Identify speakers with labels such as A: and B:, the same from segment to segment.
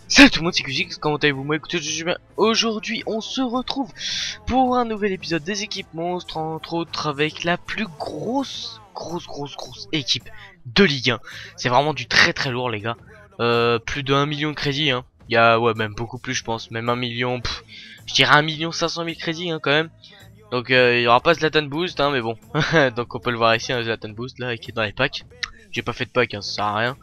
A: Salut tout le monde, c'est QGX, comment allez-vous? Moi écoutez, je suis bien. Aujourd'hui on se retrouve pour un nouvel épisode des équipes monstres, entre autres avec la plus grosse équipe de Ligue 1. C'est vraiment du très lourd les gars. Plus de 1 million de crédits hein. Il y a même beaucoup plus je pense, même 1 million, je dirais 1 500 000 crédits hein, quand même. Donc il y aura pas Zlatan Boost hein, mais bon. Donc on peut le voir ici un Zlatan Boost là qui est dans les packs. J'ai pas fait de pack hein, ça sert à rien.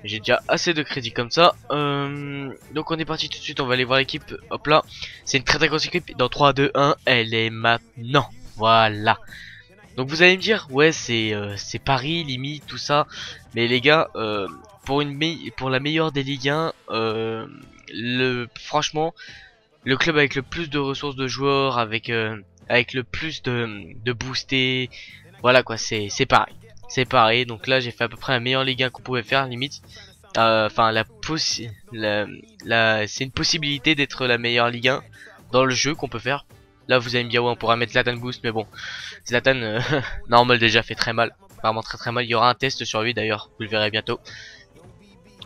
A: J'ai déjà assez de crédits comme ça. Donc on est parti tout de suite, on va aller voir l'équipe. Hop là, c'est une très grosse équipe. Dans 3, 2, 1, elle est maintenant. Voilà. Donc vous allez me dire, ouais c'est Paris, limite, tout ça. Mais les gars, pour la meilleure des Ligue 1, franchement, le club avec le plus de ressources de joueurs, avec le plus de boostés, voilà quoi, c'est Paris. C'est pareil, donc là j'ai fait à peu près la meilleure Ligue 1 qu'on pouvait faire limite. Enfin c'est une possibilité d'être la meilleure Ligue 1 dans le jeu qu'on peut faire. Là vous allez me dire ouais on pourra mettre Zlatan Boost, mais bon Zlatan normal déjà fait très mal, vraiment très mal. Il y aura un test sur lui d'ailleurs, vous le verrez bientôt.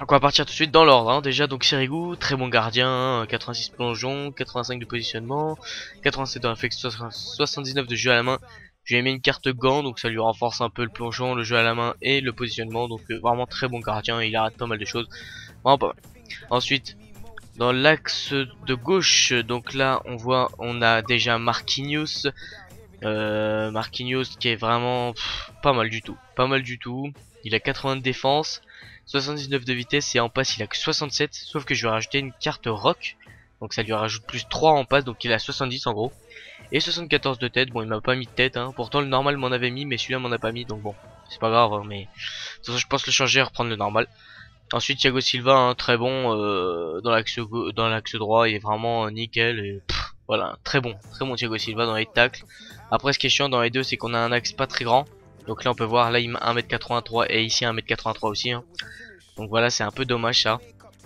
A: Donc on va partir tout de suite dans l'ordre hein. Déjà donc Sirigu, très bon gardien, 86 plongeon, 85 de positionnement, 87 de réflexe, 79 de jeu à la main. Je lui ai mis une carte gant, donc ça lui renforce un peu le plongeon, le jeu à la main et le positionnement. Donc vraiment très bon gardien, il arrête pas mal de choses. Vraiment pas mal. Ensuite, dans l'axe de gauche, donc là on a déjà Marquinhos. Marquinhos qui est vraiment pas mal du tout. Pas mal du tout. Il a 80 de défense, 79 de vitesse et en passe il a que 67. Sauf que je lui ai rajouté une carte rock. Donc ça lui rajoute plus 3 en passe, donc il a 70 en gros. Et 74 de tête, bon il m'a pas mis de tête hein. Pourtant le normal m'en avait mis mais celui-là m'en a pas mis, donc bon c'est pas grave hein, mais de toute façon je pense le changer et reprendre le normal. Ensuite Thiago Silva hein, très bon dans l'axe droit, il est vraiment nickel et voilà, très bon Thiago Silva dans les tacles. Après ce qui est chiant dans les deux c'est qu'on a un axe pas très grand. Donc là on peut voir là il met 1m83 et ici 1m83 aussi hein. Donc voilà c'est un peu dommage ça.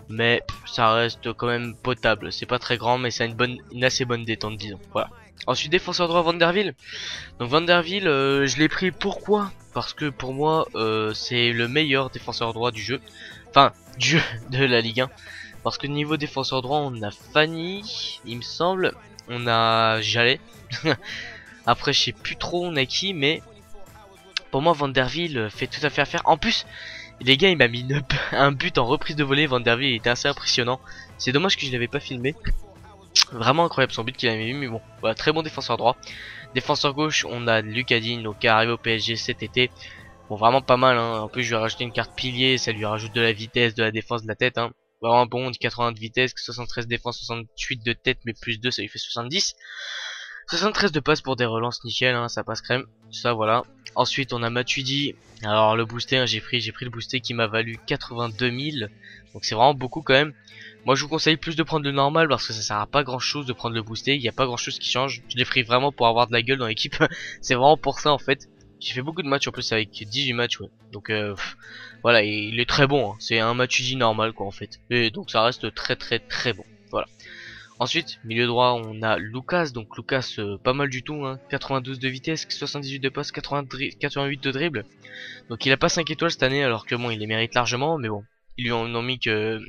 A: Mais ça reste quand même potable, c'est pas très grand mais ça a une assez bonne détente disons, voilà. Ensuite défenseur droit Van der Wiel. Donc Van der Wiel je l'ai pris pourquoi? Parce que pour moi c'est le meilleur défenseur droit du jeu. Enfin du jeu de la Ligue 1. Parce que niveau défenseur droit on a Fanny, il me semble. On a Jallet. Après je sais plus trop on a qui, mais pour moi Van der Wiel fait tout à fait affaire. En plus les gars il m'a mis un but en reprise de volée. Van der Wiel il était assez impressionnant. C'est dommage que je l'avais pas filmé. Vraiment incroyable son but qu'il a mis, mais bon, voilà, très bon défenseur droit. Défenseur gauche, on a Lucas Digne, donc qui est arrivé au PSG cet été. Bon, vraiment pas mal, hein. En plus, je lui ai rajouté une carte pilier, ça lui rajoute de la vitesse, de la défense, de la tête, hein. Vraiment bon, 80 de vitesse, 73 de défense, 68 de tête, mais plus 2, ça lui fait 70. 73 de passe pour des relances, nickel, hein, ça passe crème. Ça, voilà. Ensuite, on a Matuidi. Alors, le boosté, hein, j'ai pris le boosté qui m'a valu 82 000. Donc, c'est vraiment beaucoup quand même. Moi je vous conseille plus de prendre le normal parce que ça sert à pas grand chose de prendre le boosté, il n'y a pas grand chose qui change. Je l'ai pris vraiment pour avoir de la gueule dans l'équipe. C'est vraiment pour ça en fait. J'ai fait beaucoup de matchs en plus avec 18 matchs ouais. Donc voilà, et il est très bon hein. C'est un Matuidi normal quoi en fait. Et donc ça reste très bon. Voilà. Ensuite milieu droit on a Lucas. Donc Lucas pas mal du tout hein. 92 de vitesse, 78 de passe, 88 de dribble. Donc il a pas 5 étoiles cette année alors que bon il les mérite largement, mais bon ils lui en ont mis que...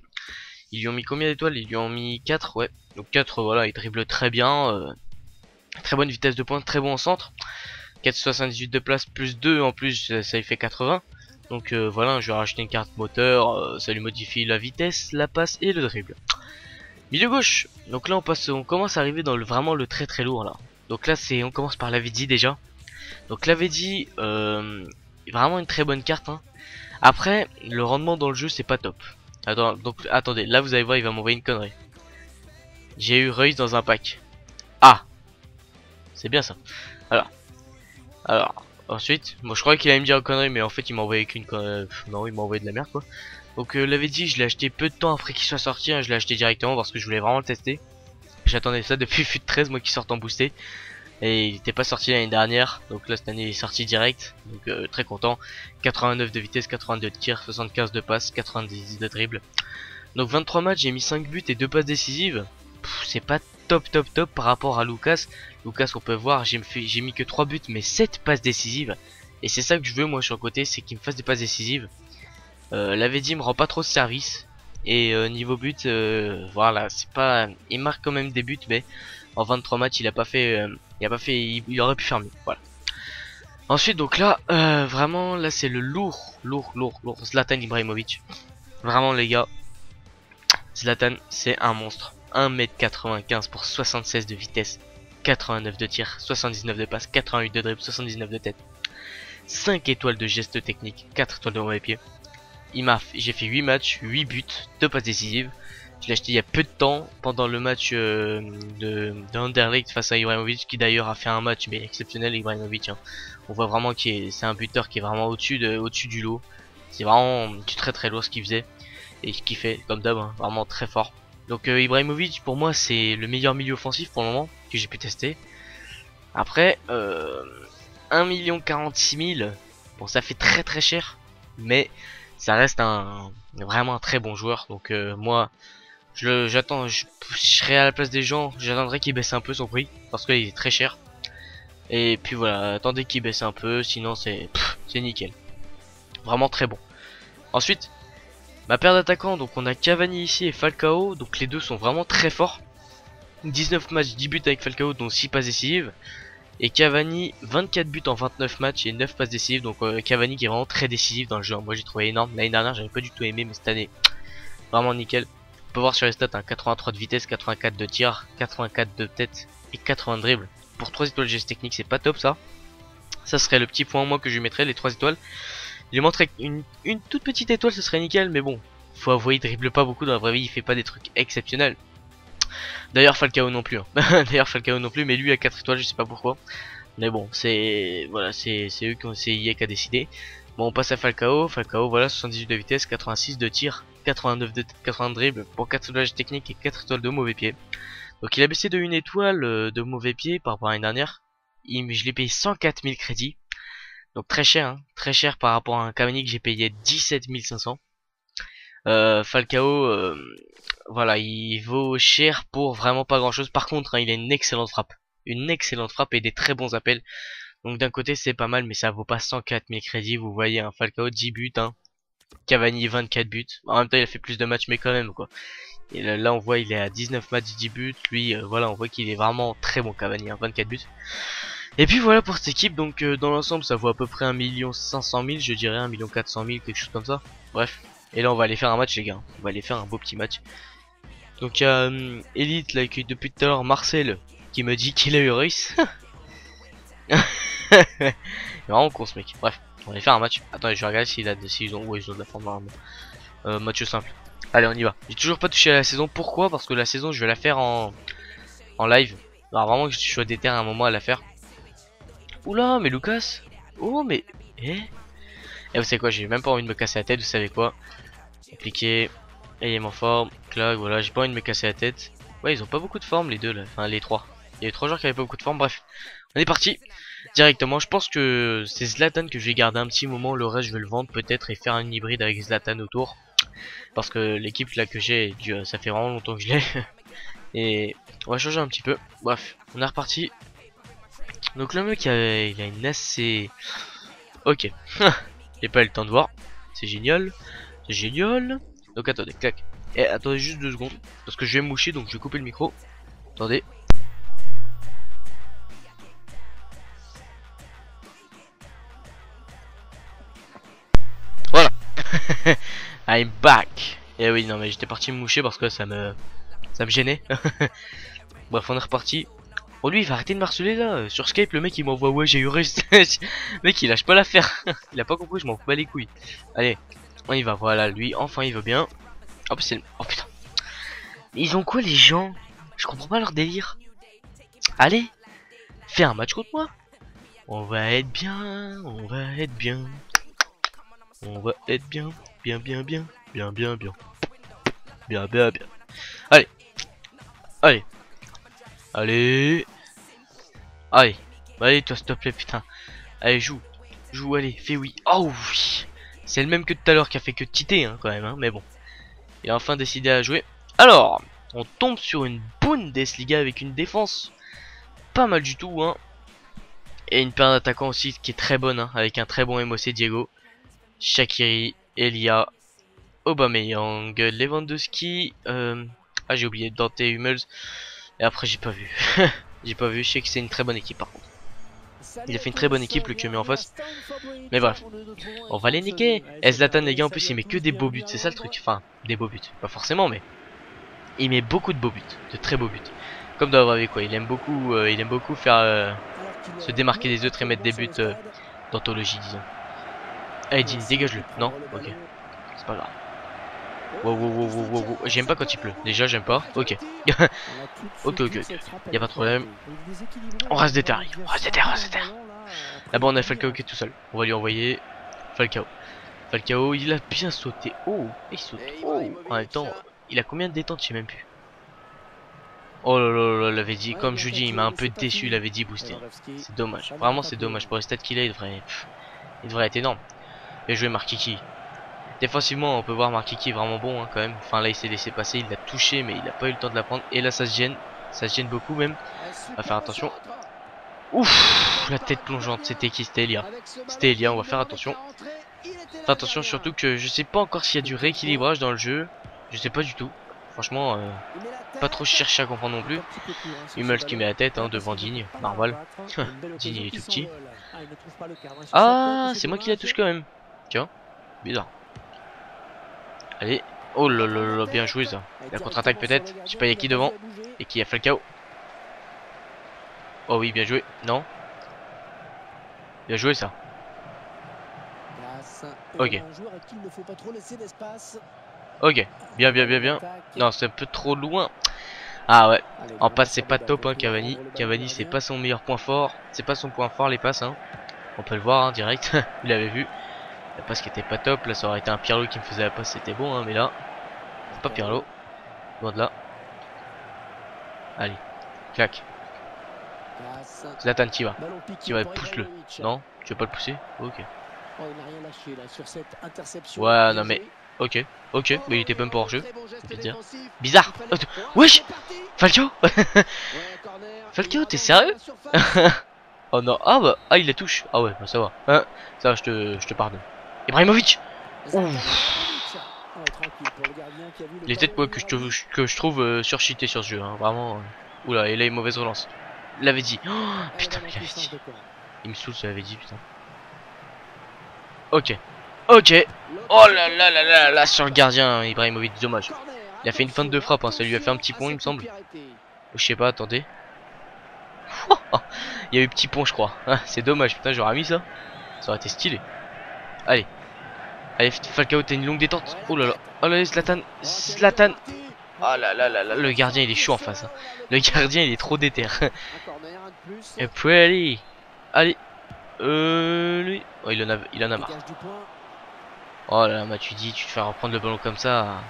A: Ils lui ont mis combien d'étoiles? Ils lui ont mis 4, ouais. Donc 4, voilà, il dribble très bien. Très bonne vitesse de pointe, très bon en centre. 4,78 de place plus 2 en plus, ça lui fait 80. Donc voilà, je vais racheter une carte moteur. Ça lui modifie la vitesse, la passe et le dribble. Milieu gauche. Donc là on commence à arriver dans vraiment le très lourd là. Donc là on commence par Lavezzi déjà. Donc Lavezzi, vraiment une très bonne carte. Hein. Après, le rendement dans le jeu c'est pas top. Attendez, là vous allez voir, il va m'envoyer une connerie. J'ai eu Reus dans un pack. Ah, c'est bien ça. Alors, ensuite, moi je croyais qu'il allait me dire une connerie, mais en fait il m'a envoyé qu'une connerie. Non, il m'a envoyé de la merde quoi. Donc l'avait dit, je l'ai acheté peu de temps après qu'il soit sorti. Hein, je l'ai acheté directement parce que je voulais vraiment le tester. J'attendais ça depuis FUT 13 moi qui sorte en boosté. Et il n'était pas sorti l'année dernière, donc là cette année il est sorti direct, donc très content. 89 de vitesse, 82 de tir, 75 de passe, 90 de dribble. Donc 23 matchs, j'ai mis 5 buts et 2 passes décisives. c'est pas top par rapport à Lucas. Lucas, on peut voir, j'ai mis que 3 buts mais 7 passes décisives. Et c'est ça que je veux moi sur le côté, c'est qu'il me fasse des passes décisives. La VD me rend pas trop de service. Et niveau but, voilà, c'est pas, il marque quand même des buts, mais en 23 matchs, il il aurait pu faire mieux. Voilà. Ensuite, donc là, vraiment, là c'est le lourd Zlatan Ibrahimovic. Vraiment les gars, Zlatan c'est un monstre. 1m95 pour 76 de vitesse, 89 de tir, 79 de passe, 88 de dribble, 79 de tête. 5 étoiles de geste technique, 4 étoiles de mauvais pied. J'ai fait 8 matchs, 8 buts, 2 passes décisives. Je l'ai acheté il y a peu de temps, pendant le match de Anderlecht face à Ibrahimovic, qui d'ailleurs a fait un match mais exceptionnel. Ibrahimovic, hein. On voit vraiment que c'est un buteur qui est vraiment au-dessus du lot. C'est vraiment du très lourd ce qu'il faisait et ce qu'il fait comme d'hab, hein, vraiment très fort. Donc Ibrahimovic pour moi c'est le meilleur milieu offensif pour le moment que j'ai pu tester. Après 1,46 000 000, bon ça fait très cher, mais ça reste vraiment un très bon joueur. Donc moi je serai à la place des gens, j'attendrai qu'il baisse un peu son prix parce qu'il est très cher. Et puis voilà, attendez qu'il baisse un peu, sinon c'est nickel. Vraiment très bon. Ensuite, ma paire d'attaquants, donc on a Cavani ici et Falcao, donc les deux sont vraiment très forts. 19 matchs, 10 buts avec Falcao, dont 6 passes décisives. Et Cavani, 24 buts en 29 matchs et 9 passes décisives. Donc Cavani qui est vraiment très décisif dans le jeu. Moi j'ai trouvé énorme. L'année dernière j'avais pas du tout aimé, mais cette année vraiment nickel. On peut voir sur les stats, hein, 83 de vitesse, 84 de tir, 84 de tête et 80 de dribble. Pour 3 étoiles de geste technique, c'est pas top ça. Ça serait le petit point en moins que je lui mettrais, les 3 étoiles. Je lui montrerais une toute petite étoile, ce serait nickel, mais bon, faut avouer, il dribble pas beaucoup dans la vraie vie, il fait pas des trucs exceptionnels. D'ailleurs Falcao non plus, hein. D'ailleurs Falcao non plus, mais lui à 4 étoiles, je sais pas pourquoi. Mais bon, c'est voilà, c'est eux qui ont essayé, qui a décidé. Bon, on passe à Falcao. Falcao, voilà, 78 de vitesse, 86 de tir, 89 de tête, 80 de dribble pour 4 étoiles techniques et 4 étoiles de mauvais pied. Donc il a baissé de 1 étoile de mauvais pied par rapport à l'année dernière. Je l'ai payé 104 000 crédits. Donc très cher, hein, très cher par rapport à un Cavani que j'ai payé 17 500. Falcao, voilà, il vaut cher pour vraiment pas grand chose. Par contre, hein, il a une excellente frappe. Une excellente frappe et des très bons appels. Donc d'un côté c'est pas mal, mais ça vaut pas 104 000 crédits. Vous voyez, un Falcao 10 buts, hein. Cavani 24 buts. En même temps il a fait plus de matchs mais quand même quoi. Et là on voit il est à 19 matchs 10 buts. Lui voilà, on voit qu'il est vraiment très bon Cavani, hein, 24 buts. Et puis voilà pour cette équipe. Donc dans l'ensemble ça vaut à peu près 1 500 000, je dirais 1 400 000, quelque chose comme ça. Bref. Et là on va aller faire un match les gars. On va aller faire un beau petit match. Donc il y a Elite là qui depuis tout à l'heure, Marcel, qui me dit qu'il a eu Russe. Il est vraiment con ce mec. Bref, on va aller faire un match. Attendez, je vais regarder s'ils ont de la forme normalement. Match simple. Allez, on y va. J'ai toujours pas touché à la saison. Pourquoi? Parce que la saison, je vais la faire en live. Alors vraiment que je suis déter à un moment à la faire. Oula, mais Lucas. Oh, mais et vous savez quoi? J'ai même pas envie de me casser la tête. Vous savez quoi? Appliquer. Élément forme. Clac. Voilà, j'ai pas envie de me casser la tête. Ouais, ils ont pas beaucoup de forme les deux là. Enfin, les trois. Il y avait 3 joueurs qui avaient pas beaucoup de forme. Bref, on est parti directement. Je pense que c'est Zlatan que je vais garder un petit moment. Le reste, je vais le vendre peut-être et faire un hybride avec Zlatan autour. Parce que l'équipe là que j'ai, ça fait vraiment longtemps que je l'ai. Et on va changer un petit peu. Bref, on est reparti. Donc le mec il a une assez... Ok. J'ai pas eu le temps de voir. C'est génial. C'est génial. Donc attendez, clac. Et attendez juste 2 secondes. Parce que je vais me moucher, donc je vais couper le micro. Attendez. Voilà. I'm back. Et oui, non mais j'étais parti me moucher parce que ça me gênait. Bref, on est reparti. Oh lui il va arrêter de marceler là. Sur Skype le mec il m'envoie ouais j'ai eu reste. Mec il lâche pas l'affaire. Il a pas compris, je m'en fous pas les couilles. Allez, on y va, voilà, lui enfin il veut bien. Oh, oh putain. Mais ils ont quoi les gens? Je comprends pas leur délire. Allez, fais un match contre moi. On va être bien, on va être bien. On va être bien, bien. Bien. Allez. Allez toi s'il te plaît putain. Allez joue, allez, fais oui. Oh oui. C'est le même que tout à l'heure qui a fait que titer hein, quand même hein, mais bon. Il a enfin décidé à jouer. Alors, On tombe sur une Bundesliga avec une défense pas mal du tout, hein. Et une paire d'attaquants aussi qui est très bonne, hein, avec un très bon MOC Diego, Shaqiri, Elia, Aubameyang, Lewandowski, ah j'ai oublié Dante Hummels. Et après j'ai pas vu. J'ai pas vu, je sais que c'est une très bonne équipe par contre. Il a fait une très bonne équipe le que met en face. Mais bref, on va les niquer. Et Zlatan les gars en plus il met que des beaux buts, c'est ça le truc. Enfin, des beaux buts, pas forcément mais il met beaucoup de beaux buts, de très beaux buts. Comme dans Bravi quoi, il aime beaucoup faire se démarquer des autres et mettre des buts d'anthologie disons. Allez Dini, dégage-le. Non, ok, c'est pas grave. Wow, wow, wow, wow, wow, wow. J'aime pas quand il pleut. Déjà, j'aime pas. Ok. ok. Y a pas de problème. On reste des terres. On reste des terres, Là-bas, on a Falcao qui est tout seul. On va lui envoyer Falcao. Falcao, il a bien sauté. Oh, il saute. Oh, en même temps, il a combien de détente, je sais même plus. Oh là là là, l'avait dit. Comme je dis, il m'a un peu déçu, il avait dit booster. C'est dommage. Vraiment, c'est dommage. Pour les stats qu'il a, il devrait être énorme. Bien joué, Markiki. Défensivement, on peut voir Markiki est vraiment bon hein, quand même. Enfin là, il s'est laissé passer, il l'a touché, mais il a pas eu le temps de la prendre. Et là, ça se gêne beaucoup même. On va faire attention. Ouf, la tête plongeante, c'était qui? C'était Elia. C'était Elia, on va faire attention. Faire attention surtout que je sais pas encore s'il y a du rééquilibrage dans le jeu. Je sais pas du tout. Franchement, pas trop chercher à comprendre non plus. Hummels qui met la tête hein, devant Digne, normal. Digne il est tout petit. Ah, c'est moi qui la touche quand même. Tiens, bizarre. Allez, oh là là là, bien joué ça. La contre-attaque peut-être. Je sais pas, il y a qui devant. Et qui a Falcao. Oh oui, bien joué. Non. Bien joué ça. Ok. Ok. Bien. Non, c'est un peu trop loin. Ah ouais. En passe, c'est pas top, hein, Cavani. Cavani, c'est pas son meilleur point fort. C'est pas son point fort, les passes, hein. On peut le voir, hein, direct. Vous l'avez vu. La passe qui était pas top. Là, ça aurait été un Pirlo qui me faisait la passe, c'était bon, hein, mais là. C'est pas Pirlo. Loin de là. Allez. Clac. Zlatan, qui va? Pousse-le. Non? Tu veux pas le pousser? Ok. Ouais, non mais. Ok. Mais il était même pas hors jeu. Bizarre. Wesh! Falcao! Falcao, t'es sérieux? Oh non. Ah bah. Ah, il la touche. Ah ouais, bah ça va. Hein, ça va, je te pardonne. Ibrahimovic! Ouf. Les têtes quoi, que je trouve surcheaté sur ce jeu. Hein, vraiment. Oula, et là, une mauvaise relance. Il l'avait dit. Oh, putain, mais il l'avait dit. Il me saoule, ça l'avait dit, putain. Ok. Oh là, sur le gardien, Ibrahimovic, dommage. Il a fait une feinte de frappe, hein, ça lui a fait un petit pont, il me semble. Je sais pas, attendez. Il y a eu petit pont, je crois. Ah, c'est dommage, putain, j'aurais mis ça. Ça aurait été stylé. Allez, Falcao, t'as une longue détente. Oh là là, Zlatan. Oh là, le gardien il est chaud en face. Hein. Le gardien il est trop déter. Et puis allez, lui, oh, il en a marre. Oh là là, tu te fais reprendre le ballon comme ça.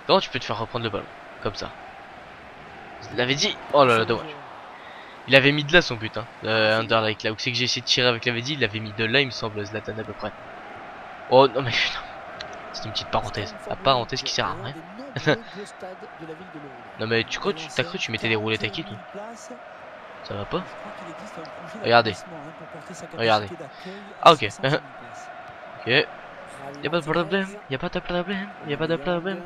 A: Comment tu peux te faire reprendre le ballon comme ça? Je l'avais dit. Oh là là, dommage. Il avait mis de là son but, hein. Underlike là où c'est que j'ai essayé de tirer avec l'avait dit, il avait mis de là, il me semble, Zlatan à peu près. Oh non mais putain. C'est une petite parenthèse. La parenthèse qui sert à rien. Non mais t'as cru tu mettais des roulettes à qui toi? Ça va pas? Regardez. Ah ok. Ok. Y'a pas de problème.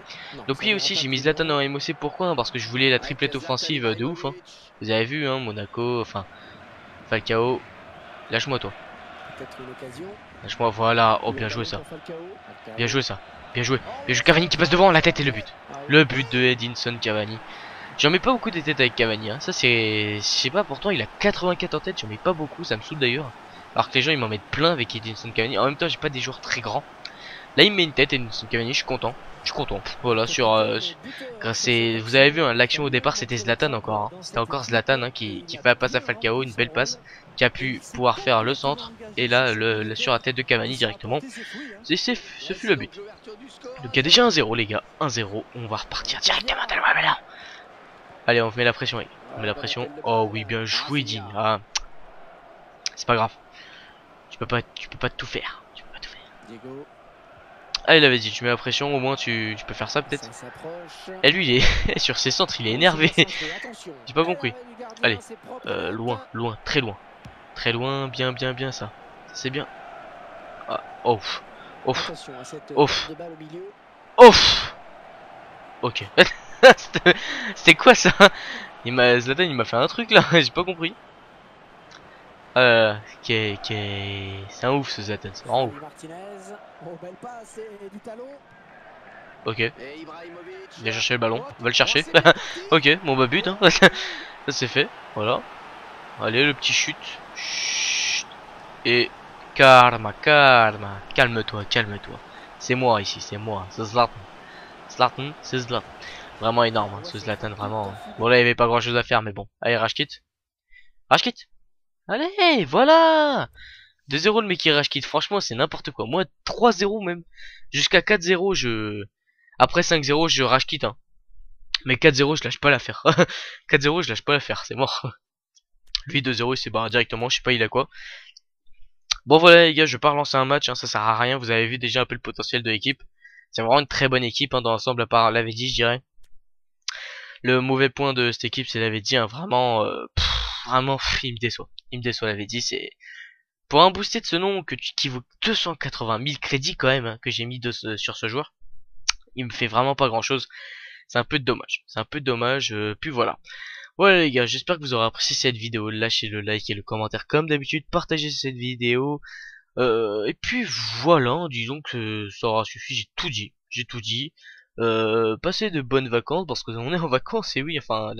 A: Donc oui aussi j'ai mis Zlatan en MOC, pourquoi hein? Parce que je voulais la triplette offensive de ouf hein. Vous avez vu hein, Monaco, enfin Falcao. Lâche-moi toi. Lâche-moi, voilà. Oh bien joué ça. Bien joué Cavani qui passe devant, la tête et le but. Le but de Edinson Cavani. J'en mets pas beaucoup des têtes avec Cavani hein. Ça c'est. Je sais pas, pourtant il a 84 en tête, j'en mets pas beaucoup, ça me saoule d'ailleurs. Alors que les gens ils m'en mettent plein avec Edinson Cavani. En même temps j'ai pas des joueurs très grands. Là il me met une tête Edinson Cavani, je suis content. Voilà sur vous avez vu hein, l'action au départ c'était Zlatan encore hein. C'était encore Zlatan hein, qui fait la passe à Falcao, une belle passe qui a pu pouvoir faire le centre et là sur la tête de Cavani directement. Ce fut le but. Donc il y a déjà 1-0 les gars, 1-0, on va repartir directement dans le là. Allez, on met la pression, on met la pression. Oh oui, bien joué Digne. Ah. C'est pas grave. Tu peux pas tout faire. Ah, il avait dit, tu mets la pression, au moins tu peux faire ça peut-être. Et lui, il est sur ses centres, il est énervé. J'ai pas compris. Allez, loin, loin, très loin. Très loin, bien, bien, bien ça. C'est bien. Ah, ouf, ouf, ouf, ouf. Ok. C'était quoi ça? Zlatan, il m'a fait un truc là, j'ai pas compris. C'est un ouf ce Zlatan, c'est vraiment ouf. Ok, il a cherché le ballon, on va le chercher. Ok, bon bah but, hein. Ça c'est fait, voilà. Allez, le petit chute. Chut. Et karma, karma. Calme-toi, calme-toi. C'est moi ici, c'est moi, c'est Zlatan. Zlatan, c'est Zlatan. Vraiment énorme, hein, ce Zlatan, vraiment. Bon là, il y avait pas grand chose à faire, mais bon. Allez, Rashkit. Rashkit. Allez, voilà. 2-0 le mec qui rage quitte, franchement c'est n'importe quoi. Moi 3-0 même. Jusqu'à 4-0 je... Après 5-0 je rage quitte hein. Mais 4-0 je lâche pas l'affaire. 4-0 je lâche pas l'affaire, c'est mort. Lui 2-0 il s'est barré directement, je sais pas il a quoi. Bon voilà les gars, je vais pas relancer un match, hein, ça sert à rien, vous avez vu déjà un peu le potentiel de l'équipe. C'est vraiment une très bonne équipe hein, dans l'ensemble à part l'Avedi je dirais. Le mauvais point de cette équipe c'est l'Avedi, hein, vraiment... vraiment il me déçoit. Il me déçoit l'Avedi, c'est... Pour un boosté de ce nom qui vaut 280 000 crédits quand même hein, que j'ai mis sur ce joueur, il me fait vraiment pas grand chose. C'est un peu dommage. C'est un peu dommage. Puis voilà. Voilà les gars, j'espère que vous aurez apprécié cette vidéo. Lâchez le like et le commentaire comme d'habitude. Partagez cette vidéo. Et puis voilà, disons que ça aura suffi. J'ai tout dit. J'ai tout dit. Passez de bonnes vacances parce que on est en vacances et oui, enfin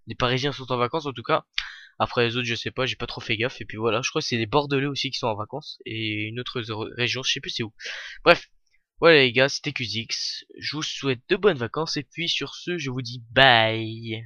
A: les Parisiens sont en vacances en tout cas. Après les autres, je sais pas, j'ai pas trop fait gaffe. Et puis voilà, je crois que c'est les Bordelais aussi qui sont en vacances. Et une autre région, je sais plus c'est où. Bref, voilà les gars, c'était QZX. Je vous souhaite de bonnes vacances. Et puis sur ce, je vous dis bye.